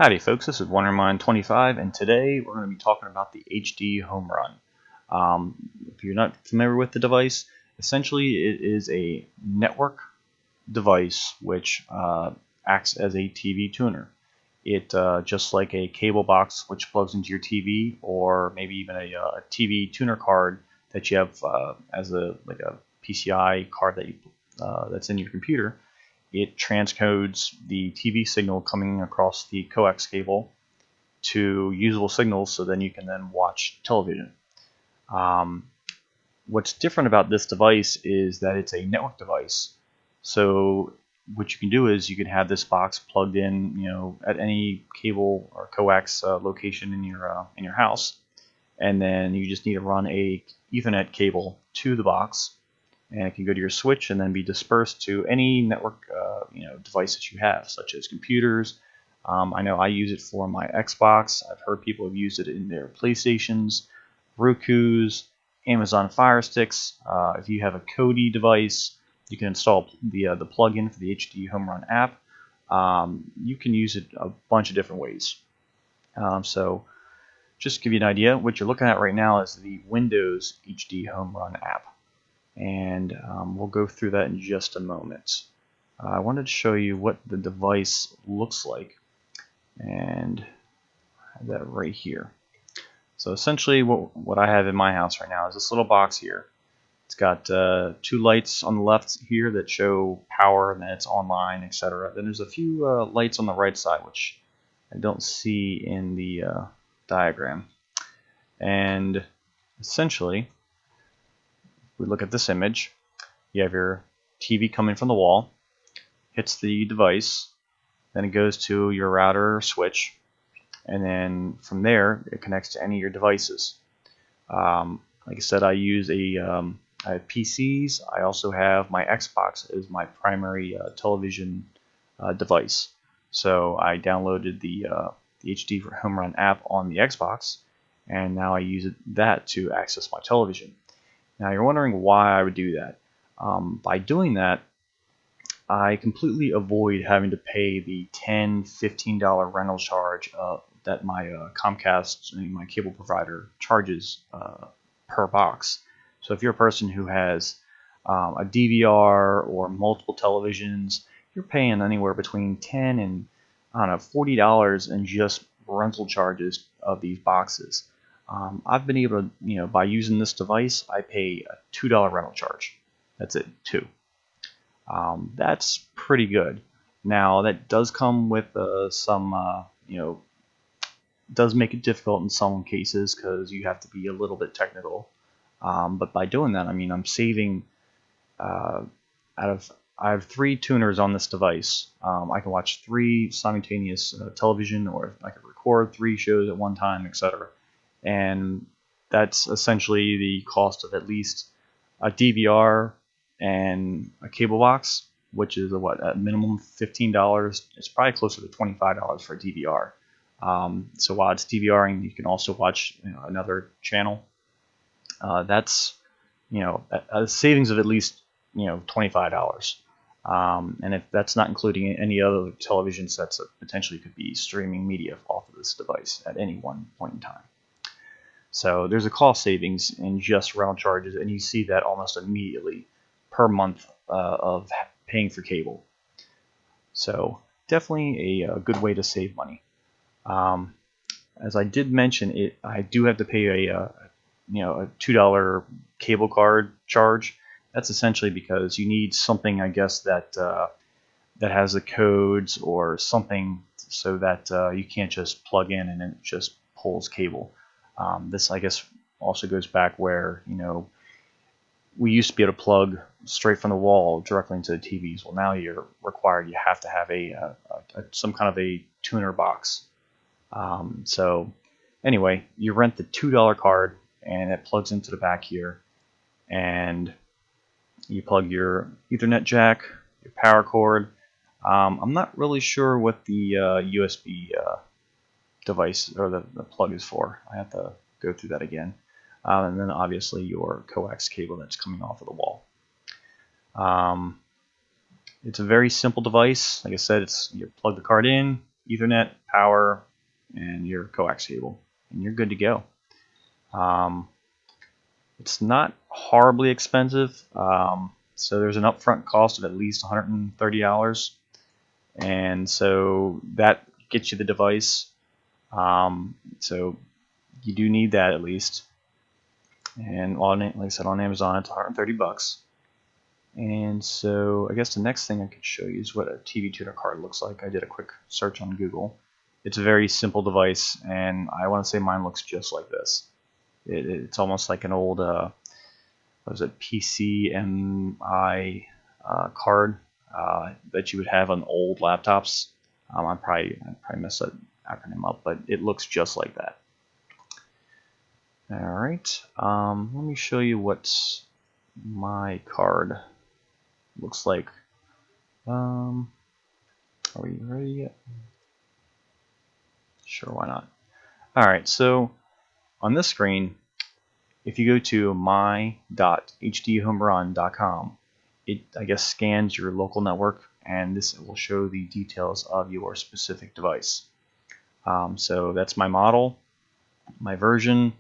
Howdy folks, this is WonderMind25 and today we're going to be talking about the HDHomeRun. If you're not familiar with the device, essentially it is a network device which acts as a TV tuner. It just like a cable box which plugs into your TV, or maybe even a TV tuner card that you have as a PCI card that that's in your computer. It transcodes the TV signal coming across the coax cable to usable signals, so then you can then watch television. What's different about this device is that it's a network device. So what you can do is you can have this box plugged in, at any cable or coax location in your house, and then you just need to run a Ethernet cable to the box, and it can go to your switch and then be dispersed to any network device that you have, such as computers. I know I use it for my Xbox. I've heard people have used it in their PlayStations, Rokus, Amazon Fire Sticks. If you have a Kodi device, you can install the plug-in for the HDHomeRun app. You can use it a bunch of different ways. So just to give you an idea, what you're looking at right now is the Windows HDHomeRun app. And we'll go through that in just a moment. I wanted to show you what the device looks like, and I have that right here. So essentially what I have in my house right now is this little box here. It's got two lights on the left here that show power and that it's online, etc. Then there's a few lights on the right side which I don't see in the diagram. And essentially, we look at this image, you have your TV coming from the wall, hits the device, then it goes to your router or switch, and then from there it connects to any of your devices. Like I said, I use I have PCs. I also have my Xbox as my primary television device. So I downloaded the HDHomeRun app on the Xbox, and now I use that to access my television. Now you're wondering why I would do that. By doing that, I completely avoid having to pay the $10, $15 rental charge that my Comcast, my cable provider, charges per box. So if you're a person who has a DVR or multiple televisions, you're paying anywhere between $10 and $40 in just rental charges of these boxes. I've been able to, by using this device, I pay a $2 rental charge. That's it, $2. That's pretty good. Now that does come with some, does make it difficult in some cases because you have to be a little bit technical. But by doing that, I'm saving. I have 3 tuners on this device. I can watch 3 simultaneous television, or I can record 3 shows at one time, etc. And that's essentially the cost of at least a DVR and a cable box, which is at minimum $15. It's probably closer to $25 for a DVR. So while it's DVRing, you can also watch another channel. That's a savings of at least $25. And if that's not including any other television sets that potentially could be streaming media off of this device at any one point in time. So there's a cost savings in just rental charges, and you see that almost immediately per month of paying for cable. So definitely a good way to save money. As I did mention, I do have to pay a $2 cable card charge. That's essentially because you need something, I guess, that has the codes or something, so that you can't just plug in and it just pulls cable. This, I guess, also goes back where we used to be able to plug straight from the wall directly into the TVs. Well, now you're required. You have to have some kind of a tuner box. So anyway, you rent the $2 card, and it plugs into the back here, and you plug your Ethernet jack, your power cord. I'm not really sure what the USB device or the plug is for. I have to go through that again. And then obviously your coax cable that's coming off of the wall. It's a very simple device. Like I said, you plug the card in, Ethernet, power, and your coax cable, and you're good to go. It's not horribly expensive, so there's an upfront cost of at least $130, and so that gets you the device. So you do need that at least. And like I said, on Amazon it's 130 bucks. And so I guess the next thing I could show you is what a TV tuner card looks like. I did a quick search on Google. It's a very simple device, and I want to say mine looks just like this. It's almost like an old what was it, PCMI card that you would have on old laptops. I probably messed that acronym up, but it looks just like that. Alright, let me show you what my card looks like. Are we ready yet? Sure, why not? Alright, so on this screen, if you go to my.hdhomerun.com, it, I guess, scans your local network, and this will show the details of your specific device. So that's my model, my version,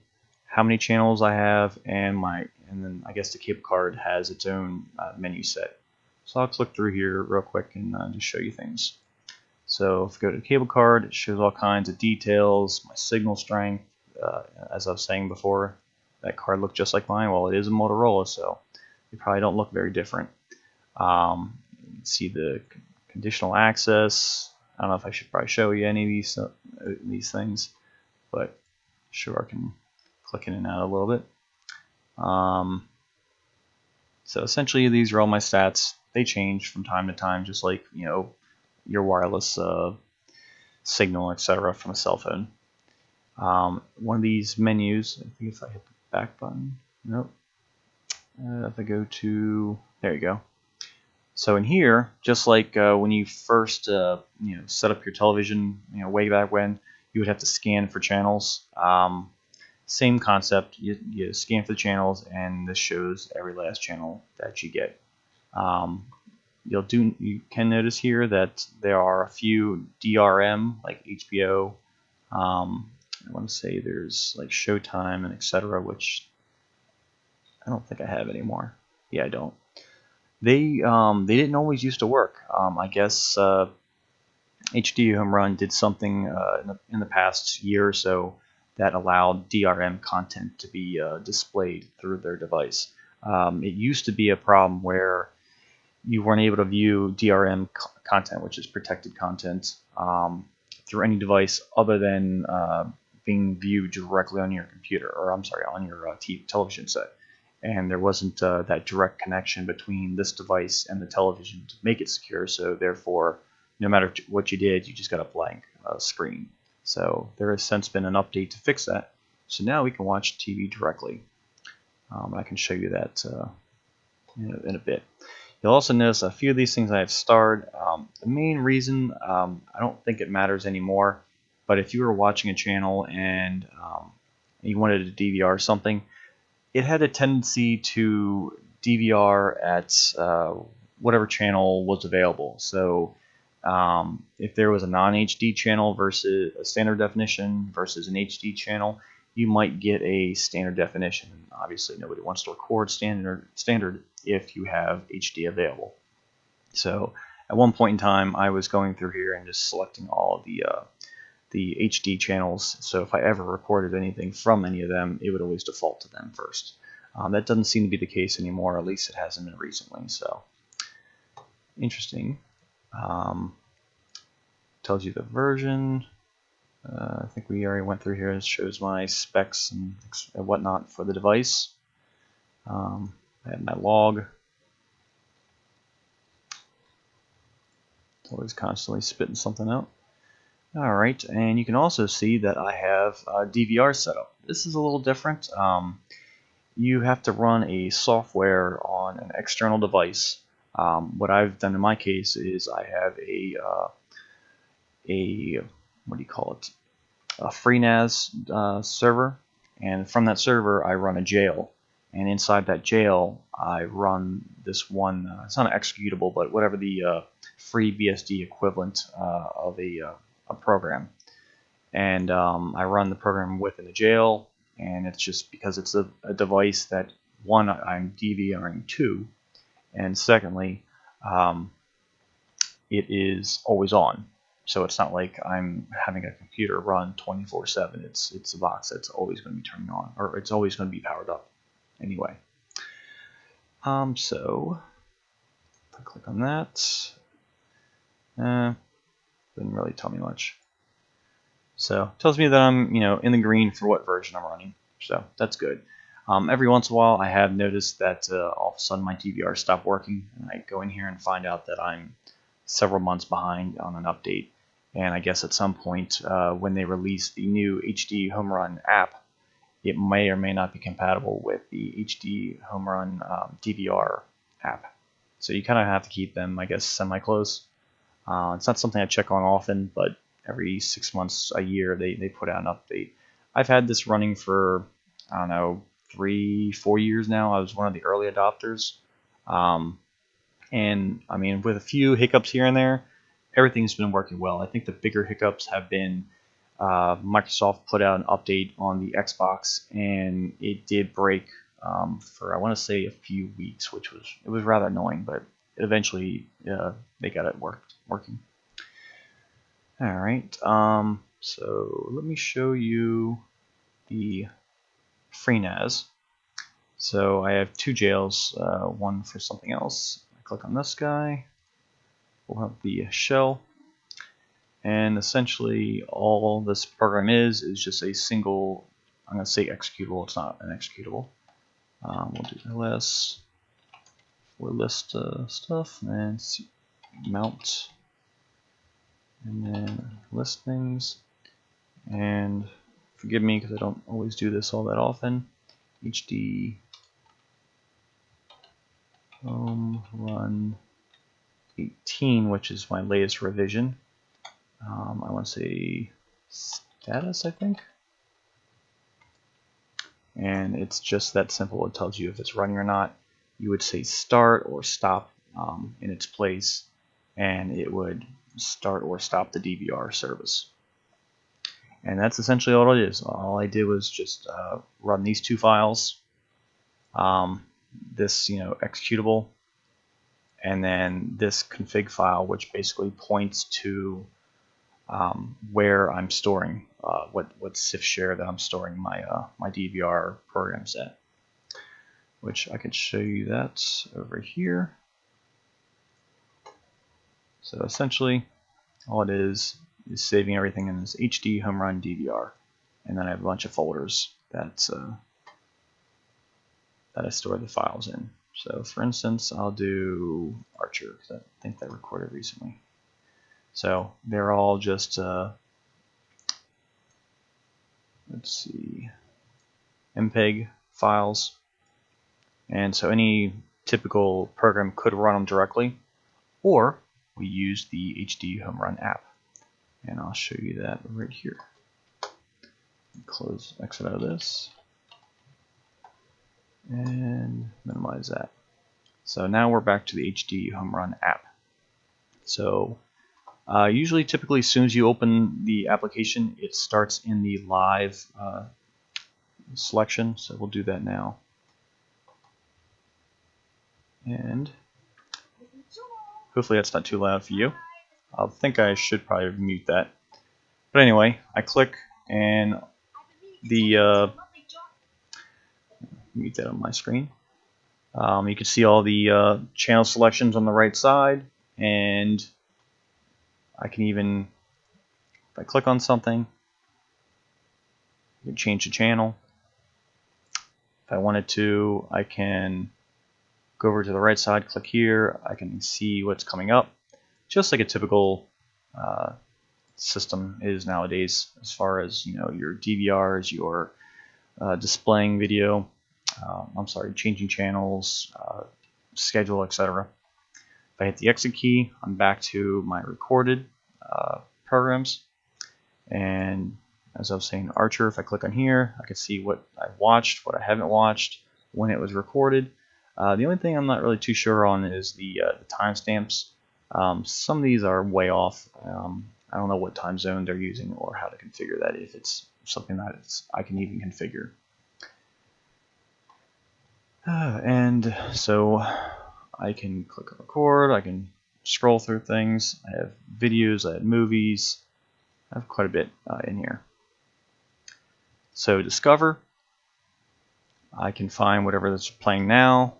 how many channels I have, and then I guess the cable card has its own menu set. So I'll click through here real quick and just show you things. So if I go to the cable card, it shows all kinds of details, my signal strength. As I was saying before, that card looked just like mine. Well, it is a Motorola, so they probably don't look very different. You can see the conditional access. I don't know if I should probably show you any of these things, but sure, I can click in and out a little bit. So essentially, these are all my stats. They change from time to time, just like your wireless signal, etc., from a cell phone. One of these menus, I think if I hit the back button, nope. If I go to, there you go. So in here, just like when you first set up your television, way back when, you would have to scan for channels. Same concept. You scan for the channels, and this shows every last channel that you get. You can notice here that there are a few DRM, like HBO. I want to say there's like Showtime and etc., which I don't think I have anymore. Yeah, I don't. They didn't always used to work. I guess HDHomeRun did something in the past year or so that allowed DRM content to be displayed through their device. It used to be a problem where you weren't able to view DRM content, which is protected content, through any device other than being viewed directly on your computer, or I'm sorry, on your television set. And there wasn't that direct connection between this device and the television to make it secure, so therefore, no matter what you did, you just got a blank screen. So there has since been an update to fix that. So now we can watch TV directly. I can show you that in a bit. You'll also notice a few of these things I have starred. The main reason, I don't think it matters anymore, but if you were watching a channel and you wanted to DVR something, it had a tendency to DVR at whatever channel was available. So if there was a non-HD channel versus a standard definition versus an HD channel, you might get a standard definition. Obviously, nobody wants to record standard if you have HD available. So at one point in time, I was going through here and just selecting all of the HD channels. So if I ever recorded anything from any of them, it would always default to them first. That doesn't seem to be the case anymore. At least it hasn't been recently. So interesting. Tells you the version. I think we already went through here. It shows my specs and whatnot for the device. I have my log. It's always constantly spitting something out. Alright, and you can also see that I have a DVR setup. This is a little different. You have to run a software on an external device. What I've done in my case is I have a what do you call it? A FreeNAS server, and from that server I run a jail, and inside that jail I run this one. It's not an executable, but whatever the free BSD equivalent of a program, and I run the program within the jail, and it's just because it's a device that, one, I'm DVRing to, and secondly, it is always on. So it's not like I'm having a computer run 24/7. It's a box that's always going to be turning on, or it's always going to be powered up anyway. So if I click on that, didn't really tell me much. So it tells me that I'm in the green for what version I'm running. So that's good. Every once in a while, I have noticed that all of a sudden my DVR stopped working, and I go in here and find out that I'm several months behind on an update. And I guess at some point when they release the new HDHomeRun app, it may or may not be compatible with the HDHomeRun DVR app. So you kind of have to keep them, I guess, semi-close. It's not something I check on often, but every 6 months, a year, they put out an update. I've had this running for, I don't know, 3-4 years now. I was one of the early adopters. And I mean, with a few hiccups here and there, everything's been working well. I think the bigger hiccups have been Microsoft put out an update on the Xbox, and it did break for, I want to say, a few weeks, which was rather annoying, but eventually they got it working. All right, so let me show you the FreeNAS. So I have two jails, one for something else. I click on this guy. We'll have the shell, and essentially all this program is just a single, I'm going to say executable. It's not an executable. We'll do ls for list stuff, and mount, and then list things. And forgive me because I don't always do this all that often. HDHomeRun 18, which is my latest revision. I want to say status, I think. And it's just that simple. It tells you if it's running or not. You would say start or stop in its place, and it would start or stop the DVR service. And that's essentially all it is. All I did was just run these two files, this executable, and then this config file, which basically points to where I'm storing what CIF share that I'm storing my my DVR programs at, which I could show you that over here. So essentially, all it is saving everything in this HDHomeRun DVR, and then I have a bunch of folders that I store the files in. So for instance, I'll do Archer, because I think that recorded recently. So they're all just, let's see, MPEG files. And so any typical program could run them directly, or we use the HDHomeRun app. And I'll show you that right here. Exit out of this, and minimize that. So now we're back to the HDHomeRun app. So usually, typically, as soon as you open the application, it starts in the live selection. So we'll do that now. And hopefully that's not too loud for you. I think I should probably mute that. But anyway, I click, and the mute that on my screen. You can see all the channel selections on the right side, and I can even, if I click on something, I can change the channel. If I wanted to, I can go over to the right side, click here, I can see what's coming up, just like a typical system is nowadays, as far as your DVRs, your displaying video, changing channels, schedule, etc. If I hit the exit key, I'm back to my recorded programs. And as I was saying, Archer, if I click on here, I can see what I've watched, what I haven't watched, when it was recorded. The only thing I'm not really too sure on is the timestamps. Some of these are way off. I don't know what time zone they're using or how to configure that, if it's something that I can even configure. And so I can click on record, I can scroll through things, I have videos, I have movies, I have quite a bit in here. So discover, I can find whatever that's playing now.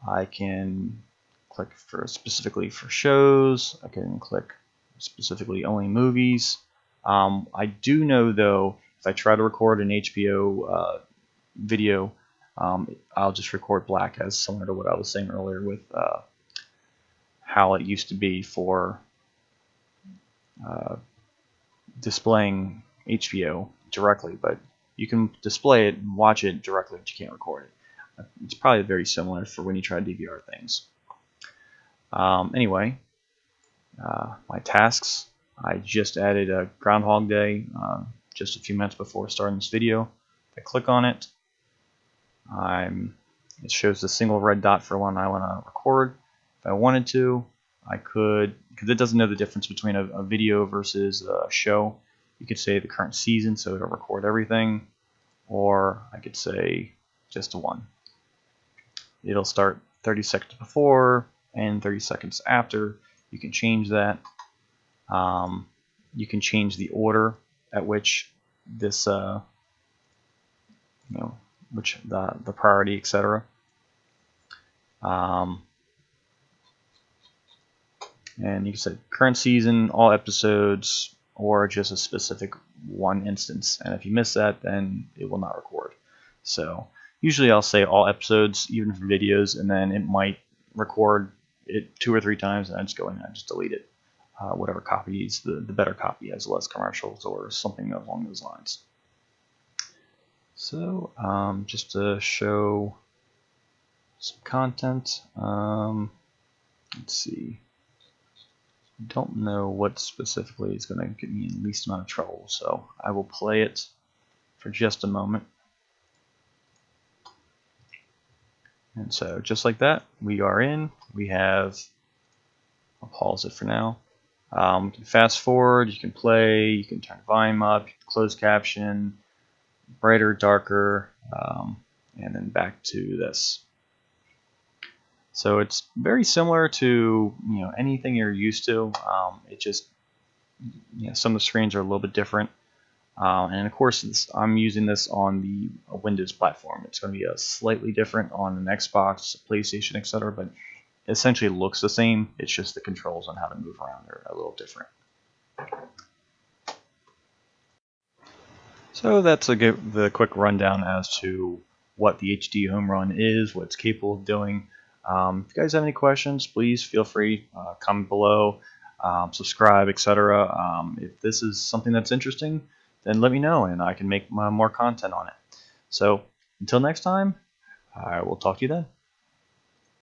I can click for specifically for shows, I can click specifically only movies. I do know though, if I try to record an HBO video, I'll just record black, as similar to what I was saying earlier with how it used to be for displaying HBO directly, but you can display it and watch it directly, but you can't record it. It's probably very similar for when you try to DVR things. Anyway, my tasks, I just added a Groundhog Day just a few minutes before starting this video. If I click on it, it shows the single red dot for when I want to record. If I wanted to, I could, because it doesn't know the difference between a video versus a show. You could say the current season, so it'll record everything, or I could say just one. It'll start 30 seconds before and 30 seconds after. You can change that. You can change the order at which this, which the priority, etc. And you can say current season, all episodes, or just a specific one instance. And if you miss that, then it will not record. So usually I'll say all episodes, even for videos, and then it might record it 2 or 3 times, and I just go in and I just delete it. Whatever copy is the better copy, has less commercials or something along those lines. So just to show some content, let's see. I don't know what specifically is going to get me in the least amount of trouble, so I will play it for just a moment. And so just like that, we are in. We have, I'll pause it for now. You can fast forward, you can play, you can turn volume up, you can close caption, brighter, darker, and then back to this. So it's very similar to anything you're used to. It just some of the screens are a little bit different, and of course I'm using this on the Windows platform. It's going to be a slightly different on an Xbox, PlayStation, etc. But it essentially looks the same. It's just the controls on how to move around are a little different. So that's the quick rundown as to what the HDHomeRun is, what it's capable of doing. If you guys have any questions, please feel free, comment below, subscribe, etc. If this is something that's interesting, then let me know and I can make more content on it. So until next time, I will talk to you then.